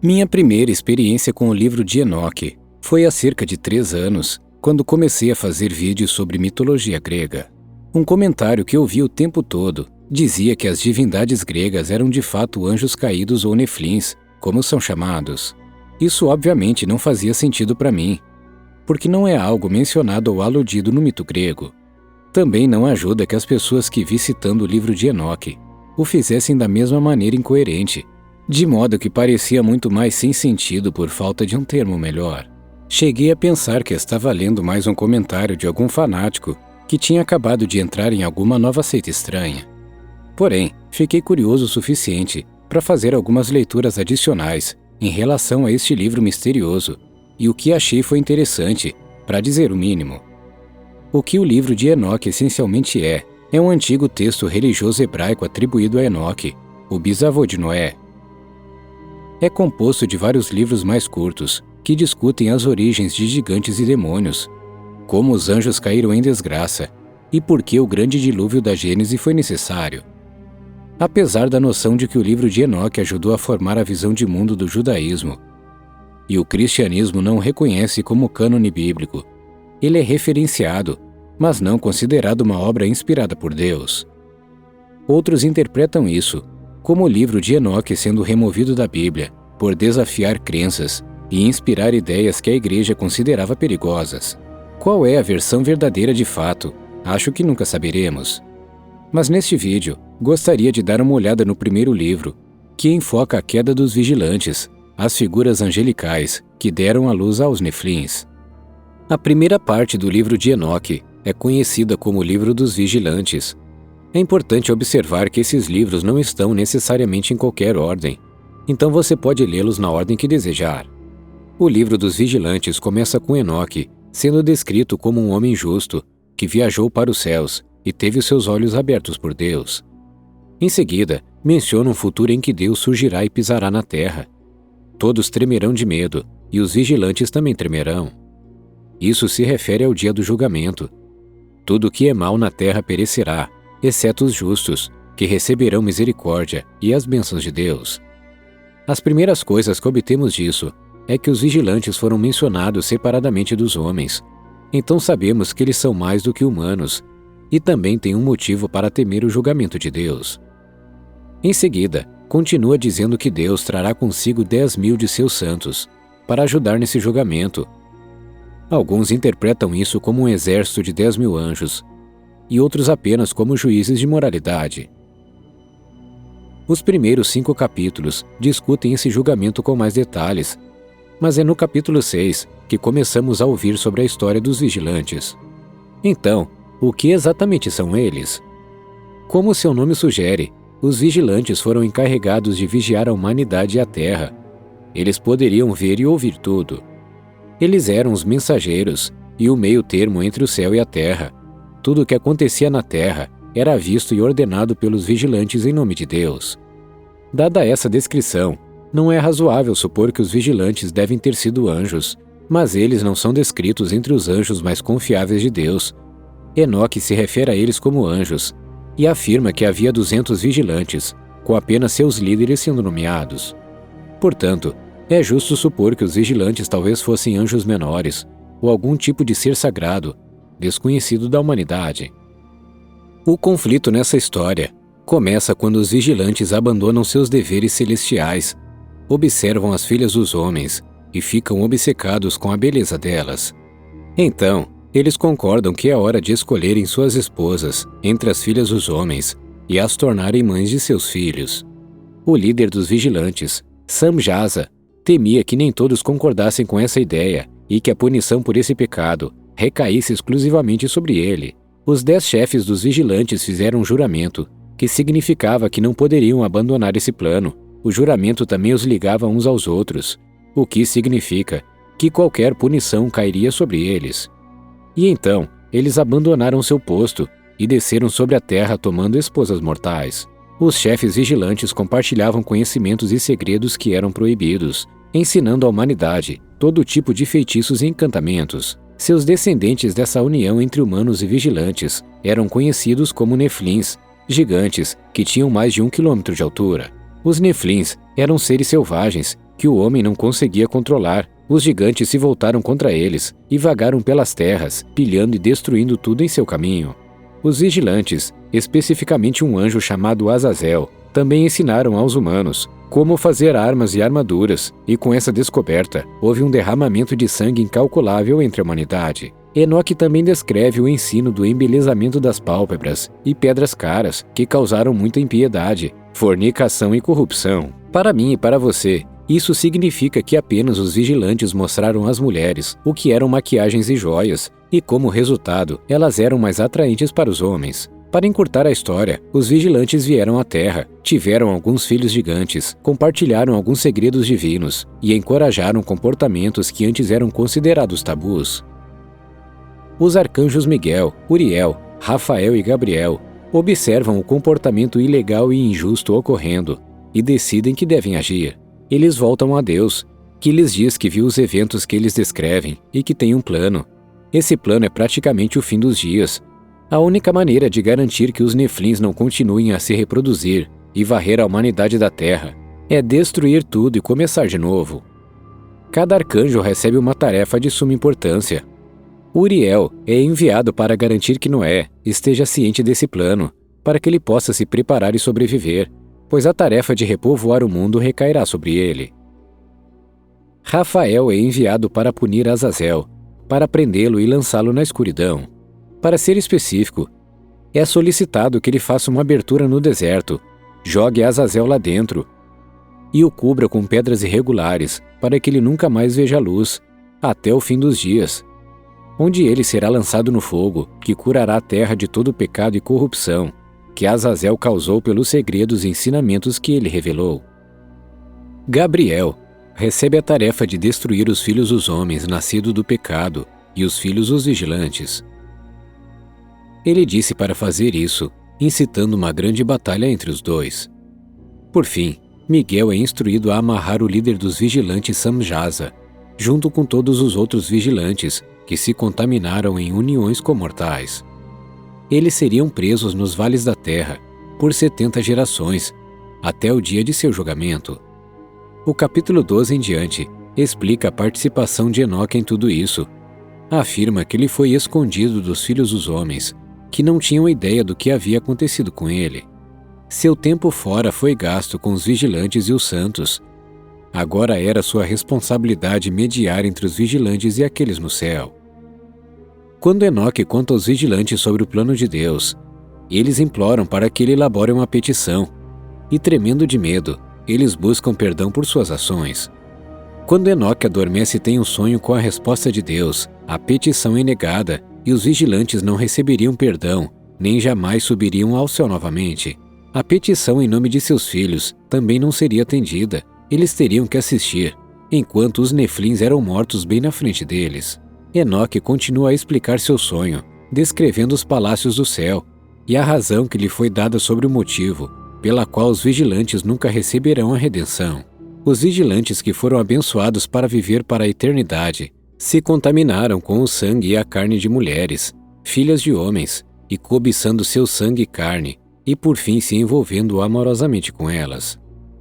Minha primeira experiência com o livro de Enoque foi há cerca de 3 anos, quando comecei a fazer vídeos sobre mitologia grega. Um comentário que eu vi o tempo todo dizia que as divindades gregas eram de fato anjos caídos ou neflins, como são chamados. Isso obviamente não fazia sentido para mim, porque não é algo mencionado ou aludido no mito grego. Também não ajuda que as pessoas que vi citando o livro de Enoque o fizessem da mesma maneira incoerente, de modo que parecia muito mais sem sentido por falta de um termo melhor. Cheguei a pensar que estava lendo mais um comentário de algum fanático que tinha acabado de entrar em alguma nova seita estranha. Porém, fiquei curioso o suficiente para fazer algumas leituras adicionais em relação a este livro misterioso, e o que achei foi interessante, para dizer o mínimo. O que o livro de Enoque essencialmente é um antigo texto religioso hebraico atribuído a Enoque, o bisavô de Noé. É composto de vários livros mais curtos, que discutem as origens de gigantes e demônios, como os anjos caíram em desgraça e por que o grande dilúvio da Gênese foi necessário. Apesar da noção de que o livro de Enoque ajudou a formar a visão de mundo do judaísmo, e o cristianismo não o reconhece como cânone bíblico, ele é referenciado, mas não considerado uma obra inspirada por Deus. Outros interpretam isso como o livro de Enoque sendo removido da Bíblia por desafiar crenças e inspirar ideias que a igreja considerava perigosas. Qual é a versão verdadeira de fato? Acho que nunca saberemos. Mas neste vídeo, gostaria de dar uma olhada no primeiro livro, que enfoca a queda dos vigilantes, as figuras angelicais que deram a luz aos neflins. A primeira parte do livro de Enoque é conhecida como o livro dos vigilantes. É importante observar que esses livros não estão necessariamente em qualquer ordem, então você pode lê-los na ordem que desejar. O livro dos vigilantes começa com Enoque sendo descrito como um homem justo que viajou para os céus e teve seus olhos abertos por Deus. Em seguida, menciona um futuro em que Deus surgirá e pisará na terra. Todos tremerão de medo, e os vigilantes também tremerão. Isso se refere ao dia do julgamento. Tudo o que é mal na terra perecerá, exceto os justos, que receberão misericórdia e as bênçãos de Deus. As primeiras coisas que obtemos disso é que os vigilantes foram mencionados separadamente dos homens. Então sabemos que eles são mais do que humanos, e também têm um motivo para temer o julgamento de Deus. Em seguida, continua dizendo que Deus trará consigo 10.000 de seus santos, para ajudar nesse julgamento. Alguns interpretam isso como um exército de 10.000 anjos, e outros apenas como juízes de moralidade. Os primeiros 5 capítulos discutem esse julgamento com mais detalhes, mas é no capítulo 6 que começamos a ouvir sobre a história dos vigilantes. Então, o que exatamente são eles? Como seu nome sugere, os vigilantes foram encarregados de vigiar a humanidade e a terra. Eles poderiam ver e ouvir tudo. Eles eram os mensageiros e o meio termo entre o céu e a terra. Tudo o que acontecia na terra era visto e ordenado pelos vigilantes em nome de Deus. Dada essa descrição, não é razoável supor que os vigilantes devem ter sido anjos, mas eles não são descritos entre os anjos mais confiáveis de Deus. Enoque se refere a eles como anjos, e afirma que havia 200 vigilantes, com apenas seus líderes sendo nomeados. Portanto, é justo supor que os vigilantes talvez fossem anjos menores, ou algum tipo de ser sagrado, desconhecido da humanidade. O conflito nessa história começa quando os vigilantes abandonam seus deveres celestiais, observam as filhas dos homens e ficam obcecados com a beleza delas. Então, eles concordam que é hora de escolherem suas esposas entre as filhas dos homens e as tornarem mães de seus filhos. O líder dos vigilantes, Samjaza, temia que nem todos concordassem com essa ideia e que a punição por esse pecado recaísse exclusivamente sobre ele. Os 10 chefes dos vigilantes fizeram um juramento, que significava que não poderiam abandonar esse plano. O juramento também os ligava uns aos outros, o que significa que qualquer punição cairia sobre eles. E então, eles abandonaram seu posto e desceram sobre a terra tomando esposas mortais. Os chefes vigilantes compartilhavam conhecimentos e segredos que eram proibidos, ensinando à humanidade todo tipo de feitiços e encantamentos. Seus descendentes dessa união entre humanos e vigilantes eram conhecidos como neflins, gigantes que tinham mais de 1 quilômetro de altura. Os neflins eram seres selvagens que o homem não conseguia controlar. Os gigantes se voltaram contra eles e vagaram pelas terras, pilhando e destruindo tudo em seu caminho. Os vigilantes, especificamente um anjo chamado Azazel, também ensinaram aos humanos como fazer armas e armaduras, e com essa descoberta, houve um derramamento de sangue incalculável entre a humanidade. Enoque também descreve o ensino do embelezamento das pálpebras e pedras caras, que causaram muita impiedade, fornicação e corrupção. Para mim e para você, isso significa que apenas os vigilantes mostraram às mulheres o que eram maquiagens e joias, e como resultado, elas eram mais atraentes para os homens. Para encurtar a história, os vigilantes vieram à Terra, tiveram alguns filhos gigantes, compartilharam alguns segredos divinos e encorajaram comportamentos que antes eram considerados tabus. Os arcanjos Miguel, Uriel, Rafael e Gabriel observam o comportamento ilegal e injusto ocorrendo e decidem que devem agir. Eles voltam a Deus, que lhes diz que viu os eventos que eles descrevem e que tem um plano. Esse plano é praticamente o fim dos dias. A única maneira de garantir que os Neflins não continuem a se reproduzir e varrer a humanidade da Terra é destruir tudo e começar de novo. Cada arcanjo recebe uma tarefa de suma importância. Uriel é enviado para garantir que Noé esteja ciente desse plano, para que ele possa se preparar e sobreviver, pois a tarefa de repovoar o mundo recairá sobre ele. Rafael é enviado para punir Azazel, para prendê-lo e lançá-lo na escuridão. Para ser específico, é solicitado que ele faça uma abertura no deserto, jogue Azazel lá dentro e o cubra com pedras irregulares para que ele nunca mais veja a luz, até o fim dos dias, onde ele será lançado no fogo, que curará a terra de todo o pecado e corrupção que Azazel causou pelos segredos e ensinamentos que ele revelou. Gabriel recebe a tarefa de destruir os filhos dos homens nascidos do pecado e os filhos dos vigilantes. Ele disse para fazer isso, incitando uma grande batalha entre os dois. Por fim, Miguel é instruído a amarrar o líder dos vigilantes Samjaza, junto com todos os outros vigilantes que se contaminaram em uniões com mortais. Eles seriam presos nos vales da terra por 70 gerações, até o dia de seu julgamento. O capítulo 12 em diante explica a participação de Enoque em tudo isso. Afirma que ele foi escondido dos filhos dos homens, que não tinham ideia do que havia acontecido com ele. Seu tempo fora foi gasto com os vigilantes e os santos. Agora era sua responsabilidade mediar entre os vigilantes e aqueles no céu. Quando Enoque conta aos vigilantes sobre o plano de Deus, eles imploram para que ele elabore uma petição, e tremendo de medo, eles buscam perdão por suas ações. Quando Enoque adormece e tem um sonho com a resposta de Deus, a petição é negada e os vigilantes não receberiam perdão, nem jamais subiriam ao céu novamente. A petição em nome de seus filhos também não seria atendida, eles teriam que assistir, enquanto os Neflins eram mortos bem na frente deles. Enoque continua a explicar seu sonho, descrevendo os palácios do céu e a razão que lhe foi dada sobre o motivo pela qual os vigilantes nunca receberão a redenção. Os vigilantes que foram abençoados para viver para a eternidade se contaminaram com o sangue e a carne de mulheres, filhas de homens, e cobiçando seu sangue e carne, e por fim se envolvendo amorosamente com elas.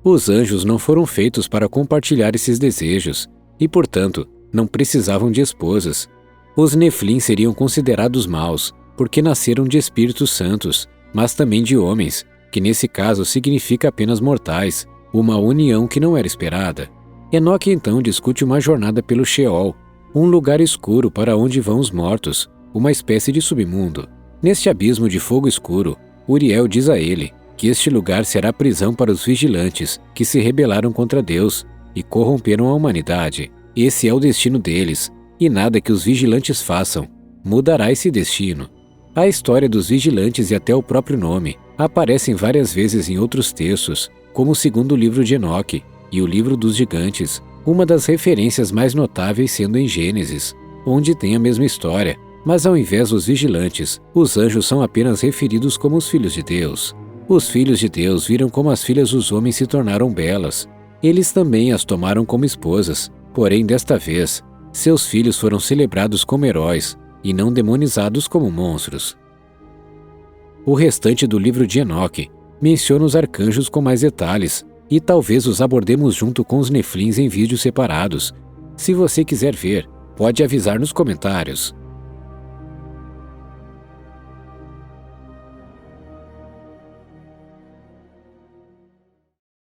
Os anjos não foram feitos para compartilhar esses desejos, e portanto, não precisavam de esposas. Os Neflins seriam considerados maus, porque nasceram de espíritos santos, mas também de homens, que nesse caso significa apenas mortais, uma união que não era esperada. Enoque então discute uma jornada pelo Sheol, um lugar escuro para onde vão os mortos, uma espécie de submundo. Neste abismo de fogo escuro, Uriel diz a ele que este lugar será prisão para os vigilantes que se rebelaram contra Deus e corromperam a humanidade. Esse é o destino deles, e nada que os vigilantes façam mudará esse destino. A história dos vigilantes e até o próprio nome aparecem várias vezes em outros textos, como o segundo livro de Enoque e o livro dos gigantes, uma das referências mais notáveis sendo em Gênesis, onde tem a mesma história, mas ao invés dos vigilantes, os anjos são apenas referidos como os filhos de Deus. Os filhos de Deus viram como as filhas dos homens se tornaram belas. Eles também as tomaram como esposas, porém desta vez, seus filhos foram celebrados como heróis e não demonizados como monstros. O restante do livro de Enoque menciona os arcanjos com mais detalhes e talvez os abordemos junto com os Nephilims em vídeos separados. Se você quiser ver, pode avisar nos comentários.